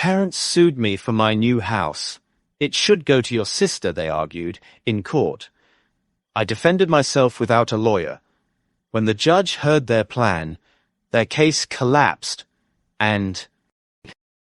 parents sued me for my new house. It should go to your sister, they argued, in court. I defended myself without a lawyer. When the judge heard their plan, their case collapsed, and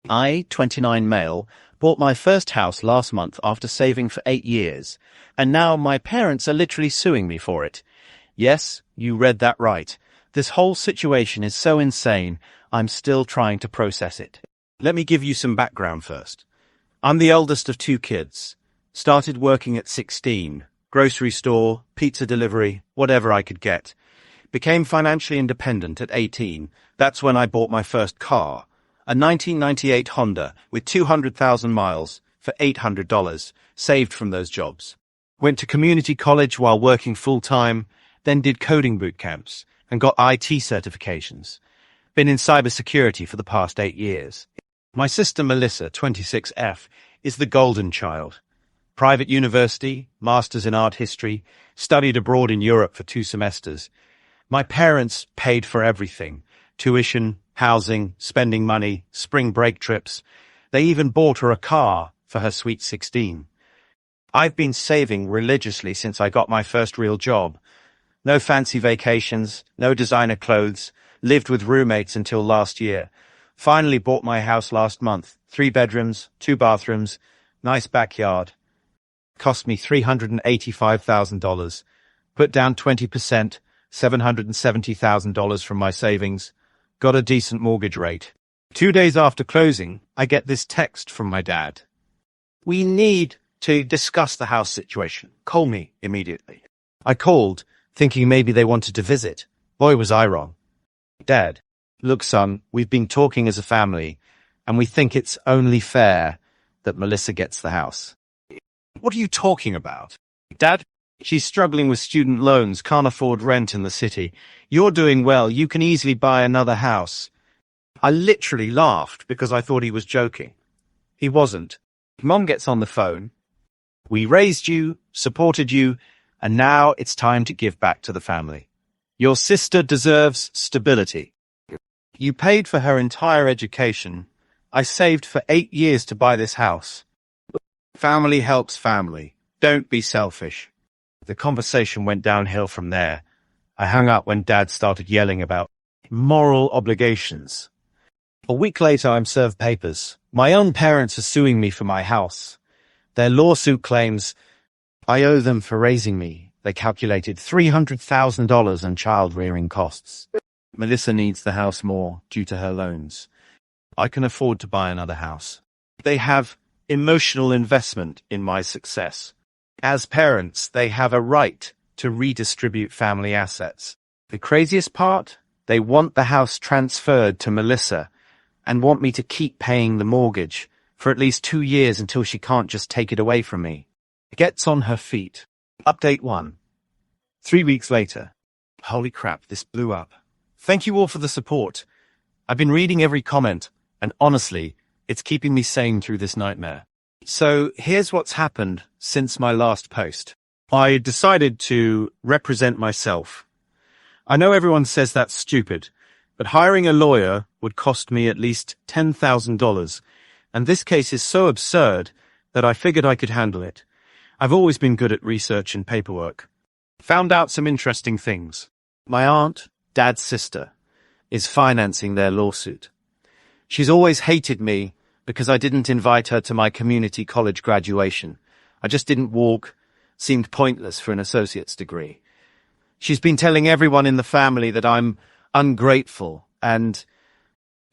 I, 29 male, bought my first house last month after saving for 8 years, and now my parents are literally suing me for it. Yes, you read that right. This whole situation is so insane, I'm still trying to process it. Let me give you some background first. I'm the eldest of 2 kids. Started working at 16. Grocery store, pizza delivery, whatever I could get. Became financially independent at 18. That's when I bought my first car. A 1998 Honda with 200,000 miles for $800, saved from those jobs. Went to community college while working full-time, then did coding boot camps and got IT certifications. Been in cybersecurity for the past 8 years. My sister Melissa, 26F, is the golden child. Private university, master's in art history, studied abroad in Europe for 2 semesters. My parents paid for everything. Tuition, housing, spending money, spring break trips. They even bought her a car for her sweet 16. I've been saving religiously since I got my first real job. No fancy vacations, no designer clothes, lived with roommates until last year. Finally bought my house last month. 3 bedrooms, 2 bathrooms, nice backyard. Cost me $385,000. Put down 20%, $770,000 from my savings. Got a decent mortgage rate. 2 days after closing, I get this text from my dad. We need to discuss the house situation. Call me immediately. I called, thinking maybe they wanted to visit. Boy, was I wrong. Dad, look, son, we've been talking as a family, and we think it's only fair that Melissa gets the house. What are you talking about? Dad, she's struggling with student loans, can't afford rent in the city. You're doing well, you can easily buy another house. I literally laughed because I thought he was joking. He wasn't. Mom gets on the phone. We raised you, supported you, and now it's time to give back to the family. Your sister deserves stability. You paid for her entire education. I saved for 8 years to buy this house. Family helps family. Don't be selfish. The conversation went downhill from there. I hung up when Dad started yelling about moral obligations. A week later, I'm served papers. My own parents are suing me for my house. Their lawsuit claims I owe them for raising me. They calculated $300,000 in child-rearing costs. Melissa needs the house more due to her loans. I can afford to buy another house. They have emotional investment in my success. As parents, they have a right to redistribute family assets. The craziest part? They want the house transferred to Melissa and want me to keep paying the mortgage for at least 2 years until she can't just take it away from me. Gets on her feet. Update 1. 3 weeks later. Holy crap, this blew up. Thank you all for the support. I've been reading every comment, and honestly, it's keeping me sane through this nightmare. So here's what's happened since my last post. I decided to represent myself. I know everyone says that's stupid, but hiring a lawyer would cost me at least $10,000, and this case is so absurd that I figured I could handle it. I've always been good at research and paperwork. Found out some interesting things. My aunt, Dad's sister, is financing their lawsuit. She's always hated me because I didn't invite her to my community college graduation. I just didn't walk, seemed pointless for an associate's degree. She's been telling everyone in the family that I'm ungrateful and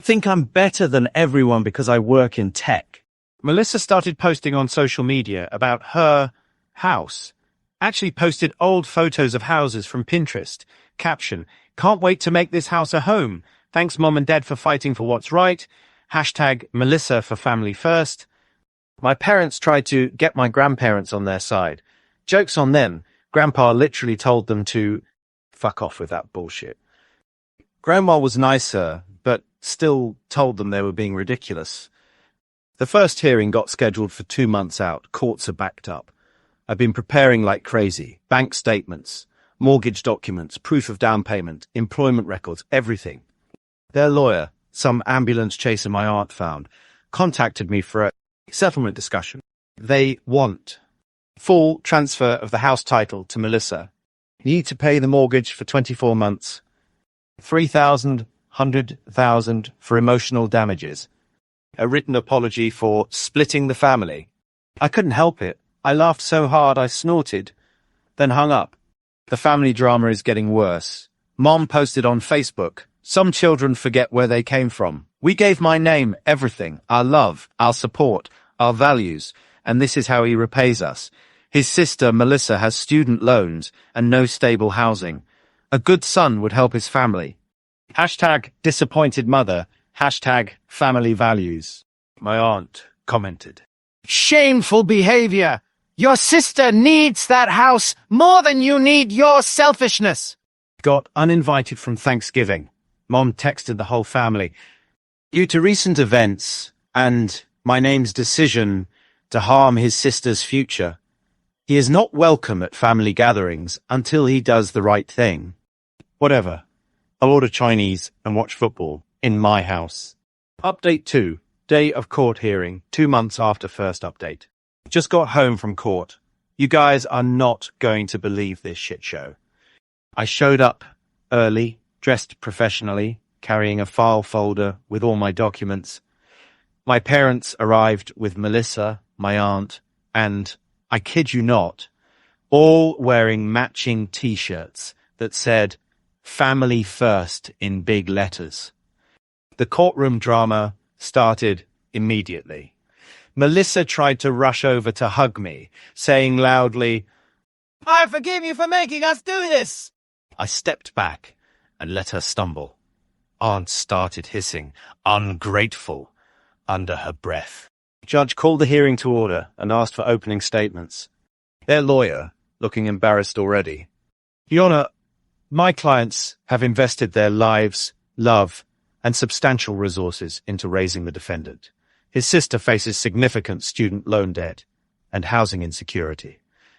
think I'm better than everyone because I work in tech. Melissa started posting on social media about her house. Actually posted old photos of houses from Pinterest. Caption, can't wait to make this house a home. Thanks Mom and Dad for fighting for what's right. Hashtag Melissa for family first. My parents tried to get my grandparents on their side. Joke's on them. Grandpa literally told them to fuck off with that bullshit. Grandma was nicer, but still told them they were being ridiculous. The first hearing got scheduled for 2 months out. Courts are backed up. I've been preparing like crazy. Bank statements, mortgage documents, proof of down payment, employment records, everything. Their lawyer, some ambulance chaser my aunt found, contacted me for a settlement discussion. They want full transfer of the house title to Melissa. Need to pay the mortgage for 24 months. 3,000, 100,000 for emotional damages. A written apology for splitting the family. I couldn't help it. I laughed so hard I snorted, then hung up. The family drama is getting worse. Mom posted on Facebook, "Some children forget where they came from. We gave my name everything, our love, our support, our values, and this is how he repays us. His sister, Melissa, has student loans and no stable housing. A good son would help his family. Hashtag disappointed mother. Hashtag family values." My aunt commented, "Shameful behavior. Your sister needs that house more than you need your selfishness." Got uninvited from Thanksgiving. Mom texted the whole family. Due to recent events and my name's decision to harm his sister's future, he is not welcome at family gatherings until he does the right thing. Whatever. I'll order Chinese and watch football in my house. Update 2. Day of court hearing, 2 months after first update. Just got home from court. You guys are not going to believe this shit show. I showed up early, dressed professionally, carrying a file folder with all my documents. My parents arrived with Melissa, my aunt, and, I kid you not, all wearing matching t-shirts that said, "Family First" in big letters. The courtroom drama started immediately. Melissa tried to rush over to hug me, saying loudly, "I forgive you for making us do this." I stepped back and let her stumble. Aunt started hissing, "Ungrateful," under her breath. Judge called the hearing to order and asked for opening statements. Their lawyer, looking embarrassed already. "Your Honor, my clients have invested their lives, love, and substantial resources into raising the defendant. His sister faces significant student loan debt and housing insecurity.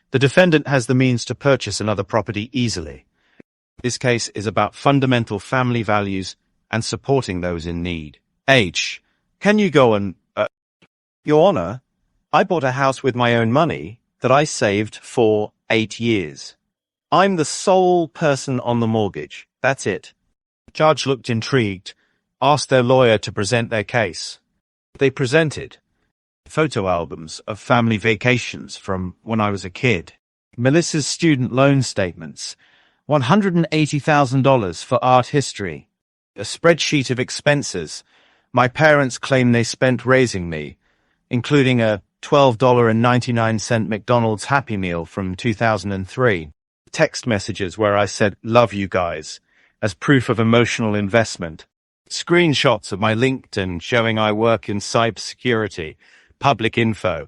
The defendant has the means to purchase another property easily. This case is about fundamental family values and supporting those in need. H, can you go and... Your Honor, I bought a house with my own money that I saved for 8 years. I'm the sole person on the mortgage. That's it." Judge looked intrigued, asked their lawyer to present their case. They presented photo albums of family vacations from when I was a kid, Melissa's student loan statements, $180,000 for art history, a spreadsheet of expenses my parents claim they spent raising me, including a $12.99 McDonald's Happy Meal from 2003, text messages where I said, "Love you guys," as proof of emotional investment, screenshots of my LinkedIn showing I work in cybersecurity, public info,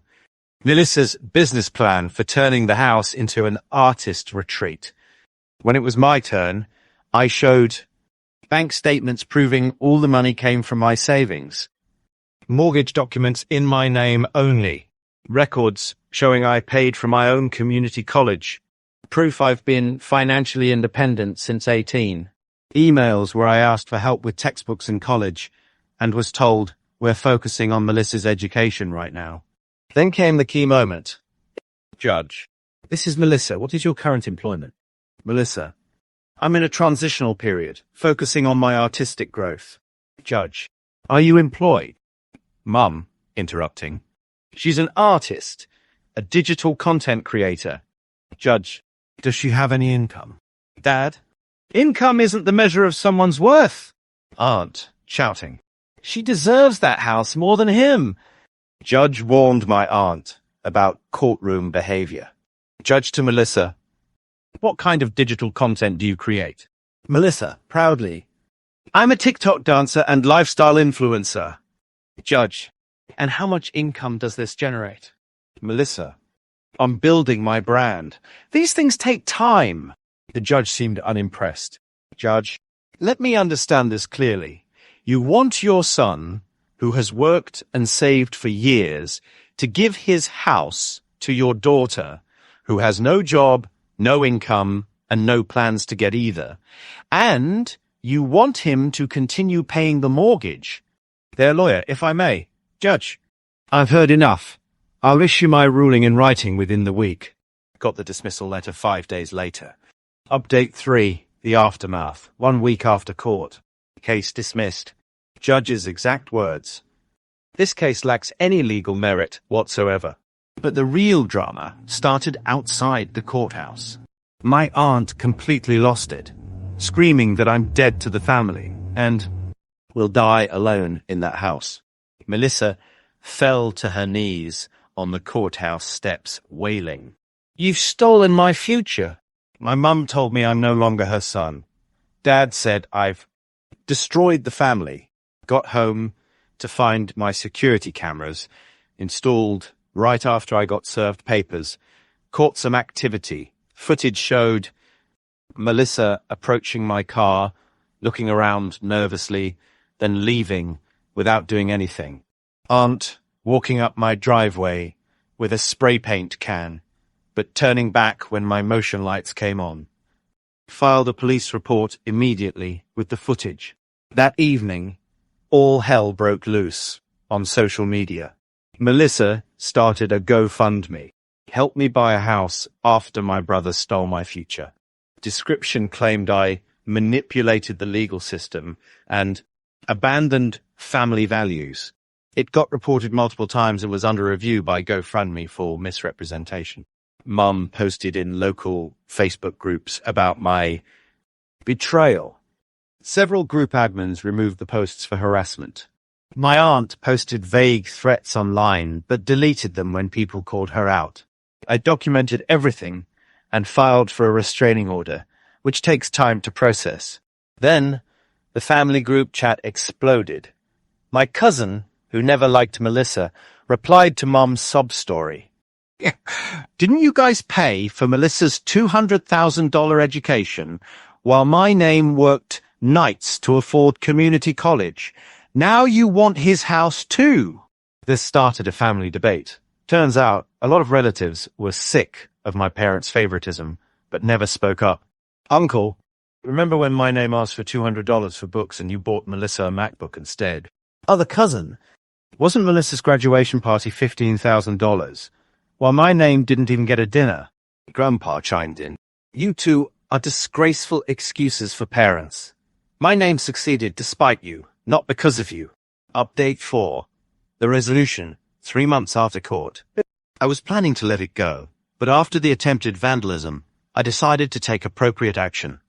Melissa's business plan for turning the house into an artist retreat. When it was my turn, I showed bank statements proving all the money came from my savings, mortgage documents in my name only, records showing I paid for my own community college, proof I've been financially independent since 18, emails where I asked for help with textbooks in college and was told, "We're focusing on Melissa's education right now." Then came the key moment. Judge, "This is Melissa. What is your current employment?" Melissa, "I'm in a transitional period, focusing on my artistic growth." Judge, "Are you employed?" Mum, interrupting, "She's an artist, a digital content creator." Judge, "Does she have any income?" Dad, "Income isn't the measure of someone's worth." Aunt, shouting, "She deserves that house more than him." Judge warned my aunt about courtroom behavior. Judge to Melissa, "What kind of digital content do you create?" Melissa, proudly, "I'm a TikTok dancer and lifestyle influencer." Judge, "And how much income does this generate?" Melissa, "I'm building my brand. These things take time." The judge seemed unimpressed. Judge, "Let me understand this clearly. You want your son, who has worked and saved for years, to give his house to your daughter, who has no job, no income, and no plans to get either. And you want him to continue paying the mortgage." Their lawyer, "If I may, Judge, I've heard enough. I'll issue my ruling in writing within the week. Got the dismissal letter 5 days later. Update 3, the aftermath, 1 week after court. Case dismissed. Judge's exact words. This case lacks any legal merit whatsoever. But the real drama started outside the courthouse. My aunt completely lost it, screaming that I'm dead to the family and will die alone in that house. Melissa fell to her knees on the courthouse steps, wailing, "You've stolen my future." My mum told me I'm no longer her son. Dad said I've destroyed the family. Got home to find my security cameras installed right after I got served papers. Caught some activity. Footage showed Melissa approaching my car, looking around nervously, then leaving without doing anything. Aunt walking up my driveway with a spray paint can, but turning back when my motion lights came on. Filed a police report immediately with the footage. That evening, all hell broke loose on social media. Melissa started a GoFundMe. Help me buy a house after my brother stole my future. Description claimed I manipulated the legal system and abandoned family values. It got reported multiple times and was under review by GoFundMe for misrepresentation. Mum posted in local Facebook groups about my betrayal. Several group admins removed the posts for harassment. My aunt posted vague threats online, but deleted them when people called her out. I documented everything and filed for a restraining order, which takes time to process. Then, the family group chat exploded. My cousin, who never liked Melissa, replied to Mum's sob story. "Didn't you guys pay for Melissa's $200,000 education while my name worked nights to afford community college? Now you want his house too." This started a family debate. Turns out, a lot of relatives were sick of my parents' favoritism, but never spoke up. "Uncle, remember when my name asked for $200 for books and you bought Melissa a MacBook instead?" Other cousin, "Wasn't Melissa's graduation party $15,000, while my name didn't even get a dinner?" Grandpa chimed in. "You two are disgraceful excuses for parents. My name succeeded despite you, not because of you." Update 4. The resolution, 3 months after court. I was planning to let it go, but after the attempted vandalism, I decided to take appropriate action.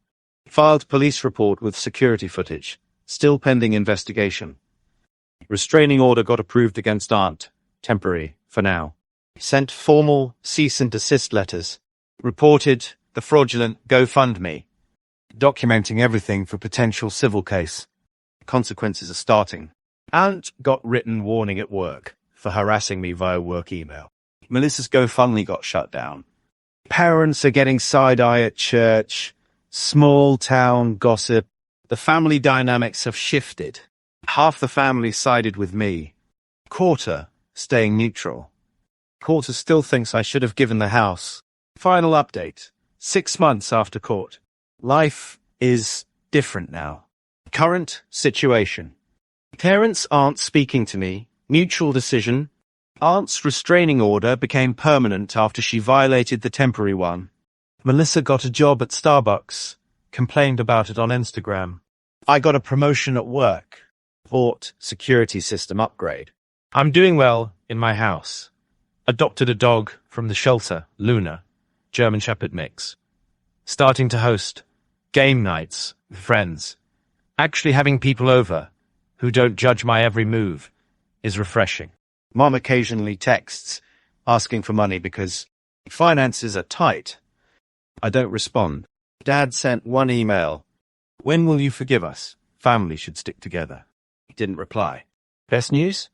Filed police report with security footage, still pending investigation. Restraining order got approved against aunt, temporary, for now. Sent formal cease and desist letters. Reported the fraudulent GoFundMe. Documenting everything for potential civil case. Consequences are starting. Aunt got written warning at work for harassing me via work email. Melissa's GoFundMe got shut down. Parents are getting side-eye at church. Small town gossip. The family dynamics have shifted. Half the family sided with me. Quarter staying neutral. Quarter still thinks I should have given the house. Final update. 6 months after court. Life is different now. Current situation. Parents aren't speaking to me. Mutual decision. Aunt's restraining order became permanent after she violated the temporary one. Melissa got a job at Starbucks. Complained about it on Instagram. I got a promotion at work. Bought security system upgrade. I'm doing well in my house. Adopted a dog from the shelter, Luna, German Shepherd mix. Starting to host game nights with friends. Actually having people over who don't judge my every move is refreshing. Mom occasionally texts asking for money because finances are tight. I don't respond. Dad sent one email. "When will you forgive us? Family should stick together." He didn't reply. Best news?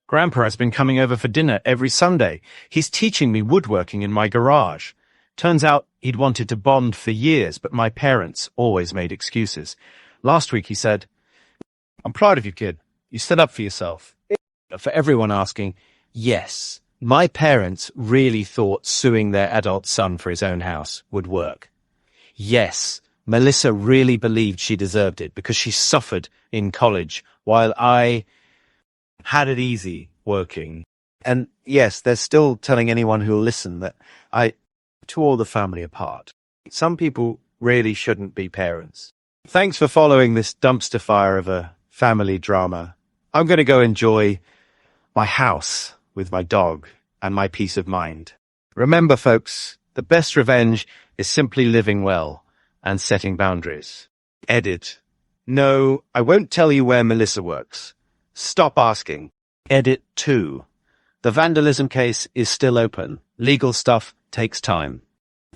Grandpa has been coming over for dinner every Sunday. He's teaching me woodworking in my garage. Turns out he'd wanted to bond for years, but my parents always made excuses. Last week he said, "I'm proud of you, kid. You stood up for yourself." For everyone asking, yes, my parents really thought suing their adult son for his own house would work. Yes, Melissa really believed she deserved it because she suffered in college while I had it easy working. And yes, they're still telling anyone who'll listen that I tore the family apart. Some people really shouldn't be parents. Thanks for following this dumpster fire of a family drama. I'm going to go enjoy my house with my dog and my peace of mind. Remember, folks, the best revenge is simply living well and setting boundaries. Edit. No, I won't tell you where Melissa works. Stop asking. Edit 2. The vandalism case is still open. Legal stuff takes time.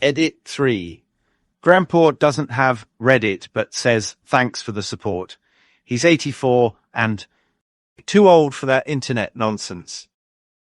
Edit 3. Grandpa doesn't have Reddit, but says thanks for the support. He's 84 and too old for that internet nonsense.